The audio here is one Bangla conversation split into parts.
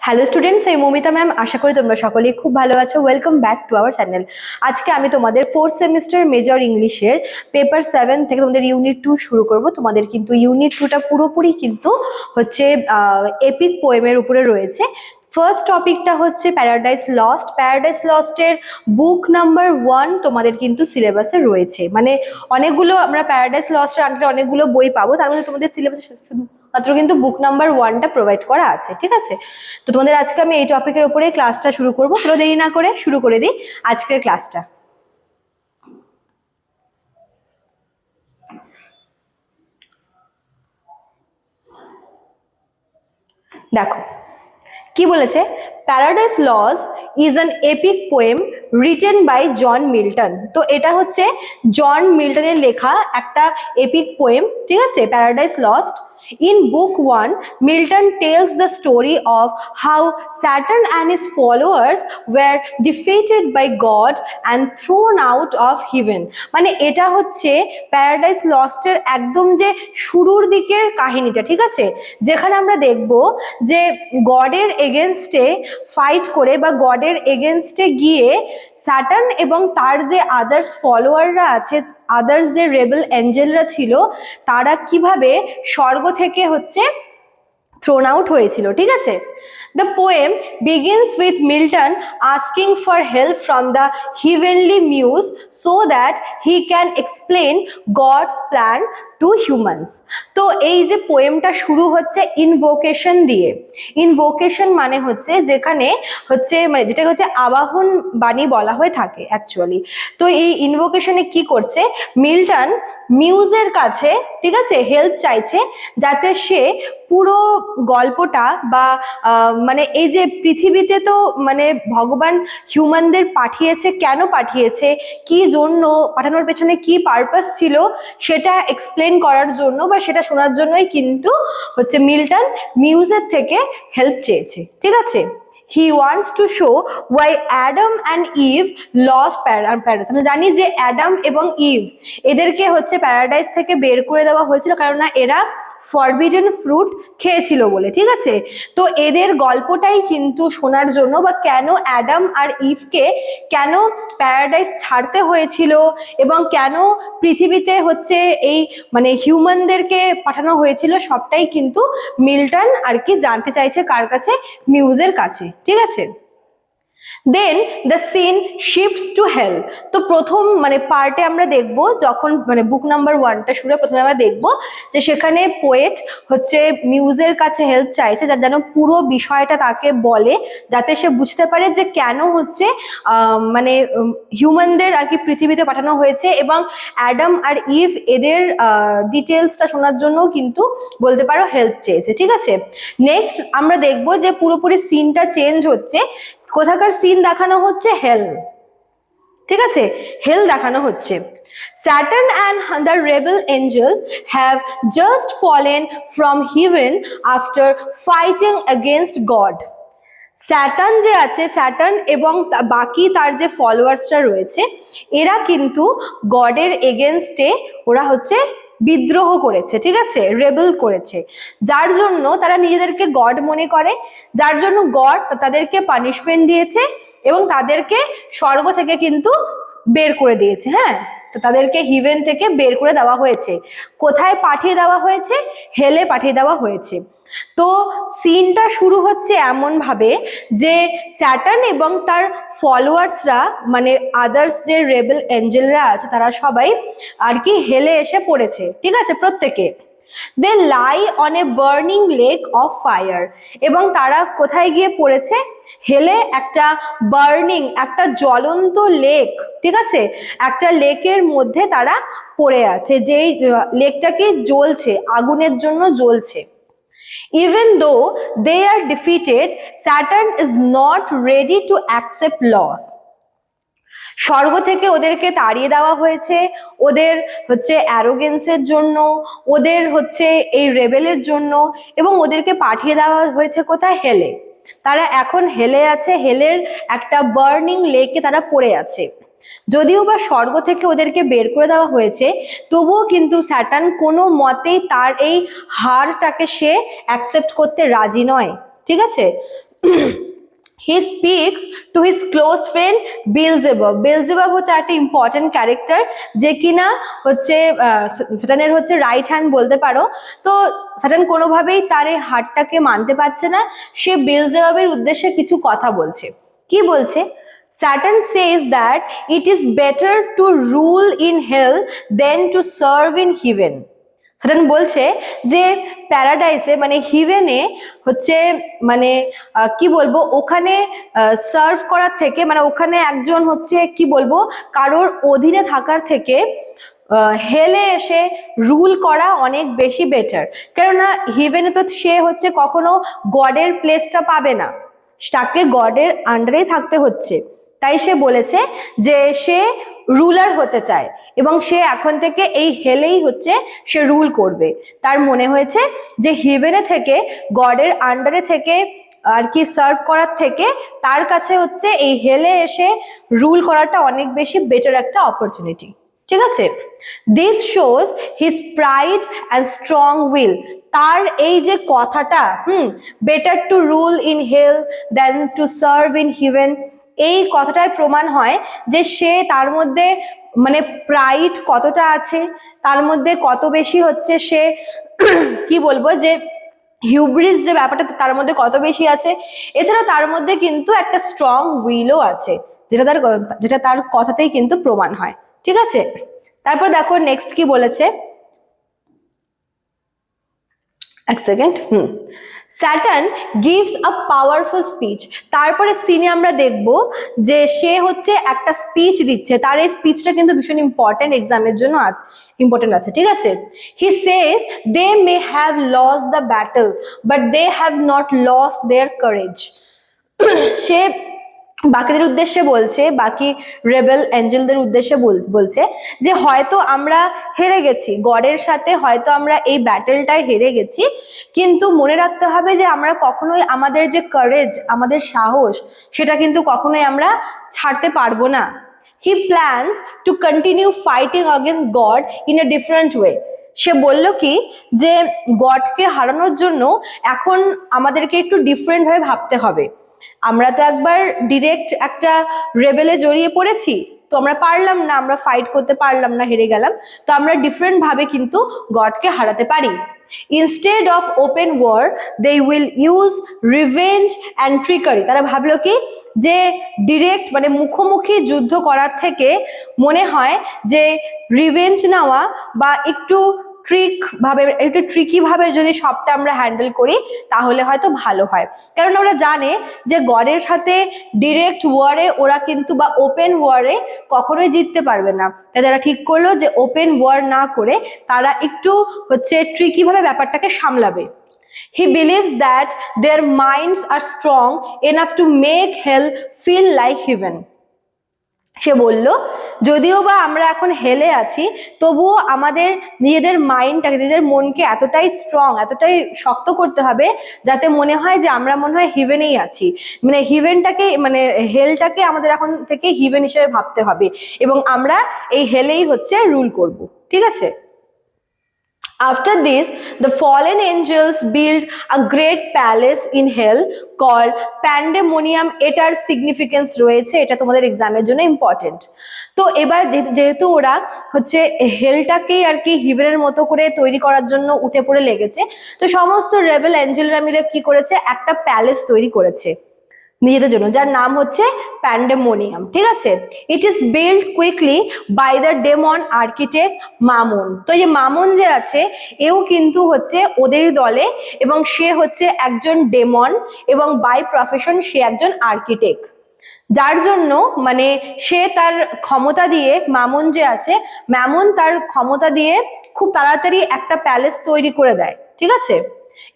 হ্যালো স্টুডেন্টস, এই মমিতা ম্যাম। আশা করি তোমরা সকলেই খুব ভালো আছো। Welcome back to our channel. আজকে আমি তোমাদের 4th সেমিস্টার মেজর ইংলিশের পেপার 7 থেকে তোমাদের ইউনিট 2 শুরু করব। তোমাদের কিন্তু ইউনিট 2টা পুরোপুরি কিন্তু হচ্ছে এপিক পোয়েমের উপরে রয়েছে। ফার্স্ট টপিকটা হচ্ছে প্যারাডাইস লস্ট। প্যারাডাইস লস্টের বুক নাম্বার 1 তোমাদের কিন্তু সিলেবাসে রয়েছে। মানে অনেকগুলো আমরা প্যারাডাইস লস্টের আগে অনেকগুলো বই পাবো, তার মধ্যে তোমাদের সিলেবাসে শুধু মাত্র কিন্তু বুক নাম্বার 1টা প্রোভাইড করা আছে। ঠিক আছে, তো তোমাদের আজকে আমি এই টপিকের উপরে ক্লাসটা শুরু করবো। চলো দেরি না করে শুরু করে দিই আজকের ক্লাসটা। দেখো কি বলেছে, Paradise Lost is an epic poem written by John Milton. তো এটা হচ্ছে জন মিল্টনের লেখা একটা এপিক পোয়েম। ঠিক আছে, paradise lost. In book 1, Milton tells the story of how Saturn and his followers were defeated by God and thrown out of heaven. মানে এটা হচ্ছে প্যারাডাইস লস্টের একদম যে শুরুর দিকের কাহিনীটা। ঠিক আছে, যেখানে আমরা দেখব যে গডের এগেনস্টে ফাইট করে বা গডের এগেনস্টে গিয়ে স্যাটার্ন এবং তার যে আদার্স ফলোয়াররা আছে, আদার্স যে রেবেল এঞ্জেলরা ছিল, তারা কিভাবে স্বর্গ থেকে হচ্ছে থ্রোন আউট হয়েছিল। ঠিক আছে, the poem begins with Milton asking for help from the heavenly muse so that he can explain God's plan to humans. তো এই যে পোয়েমটা শুরু হচ্ছে ইনভোকেশন দিয়ে। ইনভোকেশন মানে হচ্ছে যেখানে হচ্ছে মানে যেটা হচ্ছে আবাহন বাণী বলা হয়ে থাকে অ্যাকচুয়ালি। তো এই ইনভোকেশনে কি করছে, মিল্টন মিউজের কাছে, ঠিক আছে, হেল্প চাইছে যাতে সে পুরো গল্পটা বা মানে এই যে পৃথিবীতে তো মানে ভগবান হিউম্যানদের পাঠিয়েছে, কেন পাঠিয়েছে, কি জন্য পাঠানোর পেছনে কি পারপাস ছিল, সেটা এক্সপ্লেন করার জন্য বা সেটা শোনার জন্যই কিন্তু হচ্ছে মিল্টন মিউজের থেকে হেল্প চেয়েছে। ঠিক আছে, he wants to show why Adam and Eve lost paradise. আমরা জানি যে অ্যাডাম এবং ইভ এদেরকে হচ্ছে প্যারাডাইস থেকে বের করে দেওয়া হয়েছিল কারণ না এরা ফরবিডেন ফ্রুট খেয়েছিল বলে। ঠিক আছে, তো এদের গল্পটাই কিন্তু শোনার জন্য বা কেন অ্যাডাম আর ইভকে কেন প্যারাডাইস ছাড়তে হয়েছিল এবং কেন পৃথিবীতে হচ্ছে এই মানে হিউম্যানদেরকে পাঠানো হয়েছিল, সবটাই কিন্তু মিল্টন আর কি জানতে চাইছে কার কাছে, মিউজের কাছে। ঠিক আছে, then the scene shifts to hell. তো প্রথম মানে পার্টে আমরা দেখব, যখন মানে বুক নাম্বার 1টা শুরু প্রথমে আমরা দেখব যে সেখানে পোয়েট হচ্ছে মিউজের কাছে হেল্প চাইছে যার যেন পুরো বিষয়টা তাকে বলে, যাতে সে বুঝতে পারে যে কেন হচ্ছে মানে হিউম্যানদের আর কি পৃথিবীতে পাঠানো হয়েছে এবং অ্যাডাম আর ইভ এদের ডিটেলসটা শোনার জন্য কিন্তু বলতে পারো হেল্প চেয়েছে। ঠিক আছে, নেক্সট আমরা দেখব যে পুরোপুরি সিনটা চেঞ্জ হচ্ছে। কোথাকার সিন দেখানো হচ্ছে, হেল। ঠিক আছে, হেল দেখানো হচ্ছে। Saturn and the rebel angels have just fallen from heaven after fighting against God. Saturn যে আছে, স্যাটার্ন এবং বাকি তার যে ফলোয়ার্সরা রয়েছে, এরা কিন্তু গডের এগেনস্টে ওরা হচ্ছে বিদ্রোহ করেছে। ঠিক আছে, রেবেল করেছে, যার জন্য তারা নিজেদেরকে গড মনে করে, যার জন্য গড তাদেরকে পানিশমেন্ট দিয়েছে এবং তাদেরকে স্বর্গ থেকে কিন্তু বের করে দিয়েছে। হ্যাঁ, তো তাদেরকে হিভেন থেকে বের করে দেওয়া হয়েছে। কোথায় পাঠিয়ে দেওয়া হয়েছে? হেলে পাঠিয়ে দেওয়া হয়েছে। তো সিনটা শুরু হচ্ছে এমন ভাবে যে স্যাটার্ন এবং তার ফলোয়ার্সরা মানে আদার্স যে রেবেল এঞ্জেলরা আছে তারা সবাই আর কি হেলে এসে পড়েছে। ঠিক আছে, প্রত্যেকে they lie on a burning lake of fire. এবং তারা কোথায় গিয়ে পড়েছে? হেলে একটা বার্নিং, একটা জ্বলন্ত লেক। ঠিক আছে, একটা লেকের মধ্যে তারা পড়ে আছে, যেই লেকটা কি জ্বলছে, আগুনের জন্য জ্বলছে। Even though they are defeated, Saturn is not ready to accept loss. স্বর্গ থেকে ওদেরকে তাড়িয়ে দেওয়া হয়েছে ওদের হচ্ছে অ্যারোগেন্সের জন্য, ওদের হচ্ছে এই রেবেলের জন্য, এবং ওদেরকে পাঠিয়ে দেওয়া হয়েছে কোথায়? হেলে। তারা এখন হেলে আছে, হেলের একটা বার্নিং লেকে তারা পড়ে আছে। যদিও বা স্বর্গ থেকে ওদেরকে বের করে দেওয়া হয়েছে, তবুও কিন্তু স্যাটার্ন কোনো মতেই তার এই হারটাকে সে অ্যাকসেপ্ট করতে রাজি নয়। ঠিক আছে, he speaks to his close friend Beelzebub. Beelzebub হচ্ছে একটা ইম্পর্টেন্ট ক্যারেক্টার, যে কিনা হচ্ছে স্যাটানের হচ্ছে রাইট হ্যান্ড বলতে পারো। তো স্যাটান কোনোভাবেই তার এই হারটাকে মানতে পারছে না, সে বেলজেবাবের উদ্দেশ্যে কিছু কথা বলছে। কি বলছে? Saturn says that it is better to rule in hell than to serve in heaven. Satan বলছে যে প্যারাডাইসে মানে হিভেনে হচ্ছে মানে কি বলবো, ওখানে সার্ভ করার থেকে, মানে ওখানে একজন হচ্ছে কি বলবো কারোর অধীনে থাকার থেকে হেলে এসে রুল করা অনেক বেশি বেটার। কেননা হিভেনে তো সে হচ্ছে কখনো গডের প্লেসটা পাবে না, তাকে গডের আন্ডারেই থাকতে হচ্ছে। তাই সে বলেছে যে সে রুলার হতে চায় এবং সে এখন থেকে এই হেলেই হচ্ছে সে রুল করবে। তার মনে হয়েছে যে হিভেনে থেকে গডের আন্ডারে থেকে আর কি সার্ভ করার থেকে তার কাছে হচ্ছে এই হেলে এসে রুল করাটা অনেক বেশি বেটার একটা অপরচুনিটি। ঠিক আছে, this shows his pride and strong will. তার এই যে কথাটা better to rule in hell than to serve in heaven, এই কথাটাই প্রমাণ হয় যে সে তার মধ্যে মানে প্রাইড কতটা আছে, তার মধ্যে কত বেশি হচ্ছে সে কি বলবো যে হিউব্রিস যে ব্যাপারটা তার মধ্যে কত বেশি আছে। এছাড়াও তার মধ্যে কিন্তু একটা স্ট্রং উইলও আছে, যেটা তার কথাতেই কিন্তু প্রমাণ হয়। ঠিক আছে, তারপর দেখো নেক্সট কি বলেছে, এক সেকেন্ড। স্যাটার্ন গিভস আ পাওয়ারফুল স্পিচ। তারপরে সিনে আমরা দেখব যে সে হচ্ছে একটা স্পিচ দিচ্ছে, তার এই স্পিচটা কিন্তু ভীষণ ইম্পর্টেন্ট, এক্সামের জন্য ইম্পর্টেন্ট আছে। ঠিক আছে, he says they may have lost the battle but they have not lost their courage. সে বাকিদের উদ্দেশ্যে বলছে, বাকি রেবেল অ্যাঞ্জেলদের উদ্দেশ্যে বলছে যে হয়তো আমরা হেরে গেছি, গডের সাথে হয়তো আমরা এই ব্যাটেলটায় হেরে গেছি, কিন্তু মনে রাখতে হবে যে আমরা কখনোই আমাদের যে কারেজ, আমাদের সাহস, সেটা কিন্তু কখনোই আমরা ছাড়তে পারবো না। He plans to continue fighting against God in a different way. সে বলল কি যে গডকে হারানোর জন্য এখন আমাদেরকে একটু ডিফারেন্ট ভাবে ভাবতে হবে। আমরা তো একবার ডিরেক্ট একটা রেবেলে জড়িয়ে পড়েছি, তো আমরা পারলাম না, আমরা ফাইট করতে পারলাম না, হেরে গেলাম। তো আমরা ডিফারেন্ট ভাবে কিন্তু গডকে হারাতে পারি। Instead of open war they will use revenge and treachery. তারা ভাবলো কি যে ডিরেক্ট মানে মুখোমুখি যুদ্ধ করার থেকে মনে হয় যে রিভেঞ্জ নেওয়া বা একটু ট্রিকি ভাবে যদি সবটা আমরা হ্যান্ডেল করি তাহলে হয়তো ভালো হয়। কারণ ওরা জানে যে গডের সাথে ডিরেক্ট ওয়ারে ওরা কিন্তু বা ওপেন ওয়ারে কখনোই জিততে পারবে না। তাই তারা ঠিক করলো যে ওপেন ওয়ার না করে তারা একটু হচ্ছে ট্রিকি ভাবে ব্যাপারটাকে সামলাবে। He believes that their minds are strong enough to make hell feel like heaven. সে বলল যদিও বা আমরা এখন হেলে আছি, তবুও আমাদের নিজেদের মাইন্ডটাকে, নিজেদের মনকে এতটাই স্ট্রং, এতটাই শক্ত করতে হবে যাতে মনে হয় যে আমরা মনে হয় হিভেনেই আছি। মানে হিভেনটাকে মানে হেলটাকে আমাদের এখন থেকে হিভেন হিসেবে ভাবতে হবে এবং আমরা এই হেলেই হচ্ছে রুল করব। ঠিক আছে, after this the fallen angels built a great palace in hell called pandemonium. এটার সিগনিফিকেন্স রয়েছে, এটা তোমাদের এক্সামের জন্য ইম্পর্টেন্ট। তো এবার যেহেতু ওরা হচ্ছে হেলটাকে আর কি হিভেনের মতো করে তৈরি করার জন্য উঠে পড়ে লেগেছে, তো সমস্ত রেবেল অ্যাঞ্জেলরা মিলে কি করেছে, একটা প্যালেস তৈরি করেছে নিজেদের জন্য, যার নাম হচ্ছে প্যান্ডেমোনিয়াম। ঠিক আছে, it is build quickly by the demon architect Mammon. তো এই যে মামুন যে আছে এও কিন্তু হচ্ছে ওদের দলে এবং সে হচ্ছে একজন ডেমন এবং বাই প্রফেশন সে একজন আর্কিটেক্ট, যার জন্য মানে সে তার ক্ষমতা দিয়ে, মামুন যে আছে মামুন তার ক্ষমতা দিয়ে খুব তাড়াতাড়ি একটা প্যালেস তৈরি করে দেয়। ঠিক আছে,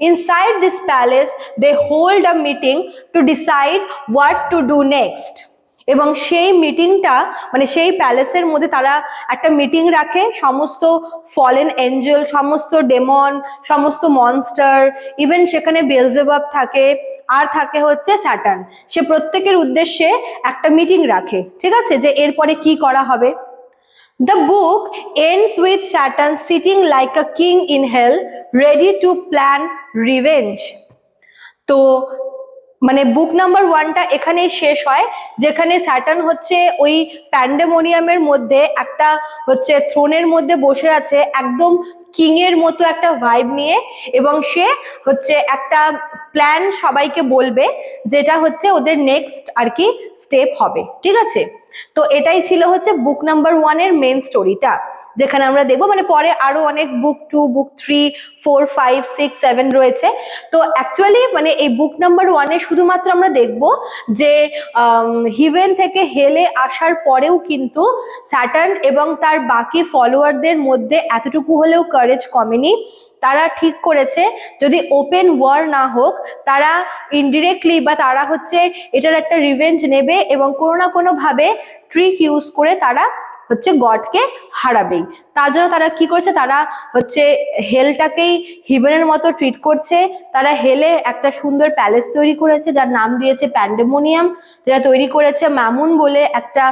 inside this palace they hold a meeting to decide what to do next. এবং সেই মিটিংটা মানে সেই প্যালেসের মধ্যে তারা একটা মিটিং রাখে, সমস্ত ফলেন এঞ্জেল, সমস্ত ডেমন, সমস্ত মনস্টার, ইভেন সেখানে বেলজেবাব থাকে, আর থাকে হচ্ছে স্যাটার্ন। সে প্রত্যেকের উদ্দেশ্যে একটা মিটিং রাখে। ঠিক আছে, যে এরপরে কি করা হবে। The book ends with Saturn sitting like a king in hell, ready to plan revenge. তো মানে বুক নাম্বার 1টা এখানেই শেষ হয়, যেখানে স্যাটার্ন হচ্ছে ওই প্যান্ডেমোনিয়ামের মধ্যে একটা হচ্ছে থ্রোনের মধ্যে বসে আছে একদম কিং এর মতো একটা ভাইব নিয়ে, এবং সে হচ্ছে একটা প্ল্যান সবাইকে বলবে, যেটা হচ্ছে ওদের নেক্সট আর কি স্টেপ হবে। ঠিক আছে, তো এটাই ছিল হচ্ছে বুক নাম্বার 1-এর মেন স্টোরিটা, যেখানে আমরা দেখবো মানে পরে আরো অনেক বুক 2, বুক 3, 4, 5, 6, 7 রয়েছে। তো অ্যাকচুয়ালি মানে এই বুক নাম্বার 1-এ শুধুমাত্র আমরা দেখবো যে হিভেন থেকে হেলে আসার পরেও কিন্তু স্যাটার্ন এবং তার বাকি ফলোয়ারদের মধ্যে এতটুকু হলেও কারেজ কমেনি। তারা ঠিক করেছে যদি ওপেন ওয়ার না হোক, তারা ইনডিরেক্টলি বা তারা হচ্ছে এটার একটা রিভেঞ্জ নেবে এবং কোনো না কোনো ভাবে ট্রিক ইউজ করে তারা হচ্ছে গডকে হারাবেই। তার জন্য তারা কি করছে, তারা হচ্ছে হেলটাকেই হিভেনের মতো ট্রিট করছে। তারা হেলে একটা সুন্দর প্যালেস তৈরি করেছে যার নাম দিয়েছে প্যান্ডেমোনিয়াম, যেটা তৈরি করেছে ম্যামুন বলে একটা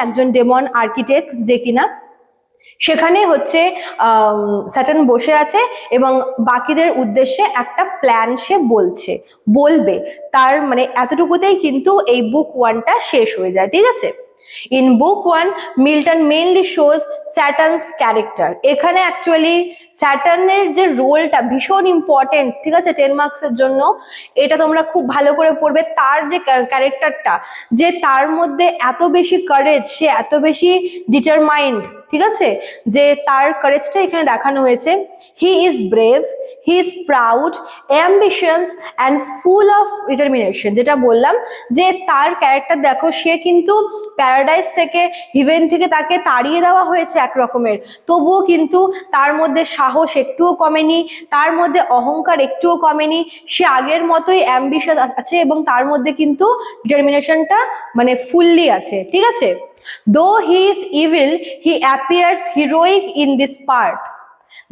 একজন ডেমন আর্কিটেক্ট, যে কিনা সেখানে হচ্ছে স্যাটার্ন বসে আছে এবং বাকিদের উদ্দেশ্যে একটা প্ল্যান সে বলবে। তার মানে এতটুকুতেই কিন্তু এই বুক 1টা শেষ হয়ে যায়। ঠিক আছে, in book 1 Milton mainly shows স্যাটার্নস character. এখানে অ্যাকচুয়ালি স্যাটার্নের যে রোলটা ভীষণ ইম্পর্টেন্ট, ঠিক আছে, 10 মার্কসের জন্য। এটা তোমরা খুব ভালো করে পড়বে। তার যে ক্যারেক্টারটা, যে তার মধ্যে এত বেশি কারেজ, সে এত বেশি ডিটারমাইন্ড, ঠিক আছে, যে তার কারেজটা এখানে দেখানো হয়েছে। He is brave, he is proud, ambitions and full of determination. যেটা বললাম যে তার ক্যারেক্টার দেখো, সে কিন্তু প্যারাডাইস থেকে, হিভেন থেকে তাকে তাড়িয়ে দেওয়া হয়েছে এক রকমের, তবুও কিন্তু তার মধ্যে সাহস একটুও কমেনি, তার মধ্যে অহংকার একটুও কমেনি। সে আগের মতোই অ্যাম্বিশাস আছে এবং তার মধ্যে কিন্তু ডিটারমিনেশনটা মানে ফুললি আছে। ঠিক আছে, though he is evil, he appears heroic in this part.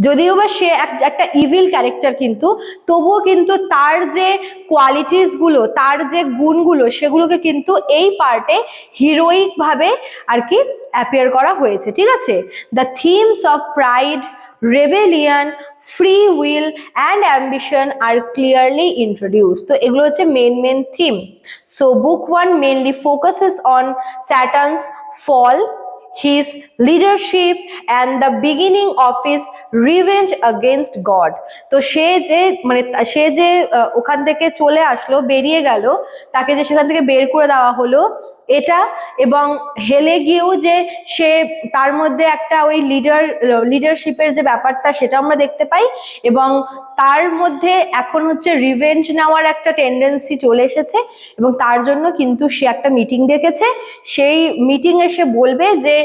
যদিও বা সে একটা ইভিল ক্যারেক্টার, কিন্তু তবুও কিন্তু তার যে কোয়ালিটিস গুলো, তার যে গুণগুলো, সেগুলোকে কিন্তু এই পার্টে হিরোইক ভাবে আর কি অ্যাপিয়ার করা হয়েছে। ঠিক আছে, the themes of pride, rebellion, free will and ambition আর ক্লিয়ারলি ইন্ট্রোডিউস। তো এগুলো হচ্ছে main theme. So book 1 mainly focuses on Satan's fall, his leadership and the beginning of his revenge against God. তো সে যে ওখান থেকে চলে আসলো, বেরিয়ে গেল, তাকে যে সেখান থেকে বের করে দেওয়া হলো, এটা, এবং হেলে গিয়েও যে সে তার মধ্যে একটা ওই লিডারশিপের যে ব্যাপারটা, সেটা আমরা দেখতে পাই। এবং তার মধ্যে এখন হচ্ছে রিভেঞ্জ নেওয়ার একটা টেন্ডেন্সি চলে এসেছে, এবং তার জন্য কিন্তু সে একটা মিটিং ডেকেছে। সেই মিটিংয়ে সে বলবে যে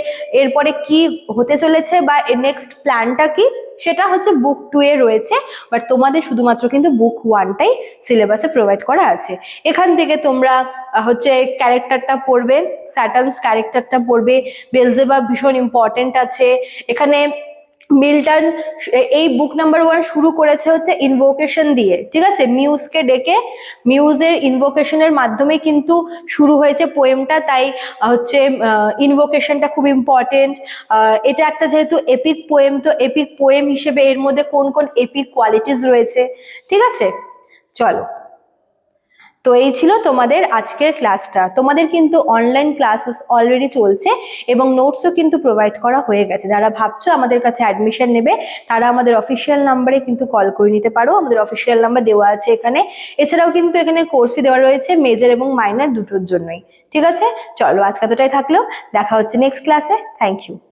এরপরে কি হতে চলেছে বা নেক্সট প্ল্যানটা কি, সেটা হচ্ছে বুক 2-এ রয়েছে। বাট তোমাদের শুধুমাত্র কিন্তু বুক 1টাই সিলেবাসে প্রোভাইড করা আছে। এখান থেকে তোমরা হচ্ছে ক্যারেক্টারটা পড়বে, স্যাটার্নস ক্যারেক্টারটা পড়বে। বেলজেবাব ভীষণ ইম্পর্টেন্ট আছে এখানে। মিল্টন এই বুক নাম্বার 1 শুরু করেছে হচ্ছে ইনভোকেশন দিয়ে, ঠিক আছে, মিউজকে ডেকে, মিউজের ইনভোকেশনের মাধ্যমে কিন্তু শুরু হয়েছে পোয়েমটা। তাই হচ্ছে ইনভোকেশনটা খুব ইম্পর্টেন্ট। এটা একটা যেহেতু এপিক পোয়েম, তো এপিক পোয়েম হিসেবে এর মধ্যে কোন কোন এপিক কোয়ালিটিস রয়েছে। ঠিক আছে, চলো। তো এই ছিল তোমাদের আজকের ক্লাসটা। তোমাদের কিন্তু অনলাইন ক্লাসেস অলরেডি চলছে এবং নোটসও কিন্তু প্রোভাইড করা হয়ে গেছে। যারা ভাবছো আমাদের কাছে অ্যাডমিশন নেবে, তারা আমাদের অফিসিয়াল নাম্বারে কিন্তু কল করে নিতে পারো। আমাদের অফিসিয়াল নাম্বার দেওয়া আছে এখানে। এছাড়াও কিন্তু এখানে কোর্স ফি দেওয়া রয়েছে মেজর এবং মাইনর দুটোর জন্যই। ঠিক আছে, চলো আজকে এতটাই থাকলো, দেখা হচ্ছে নেক্সট ক্লাসে। Thank you.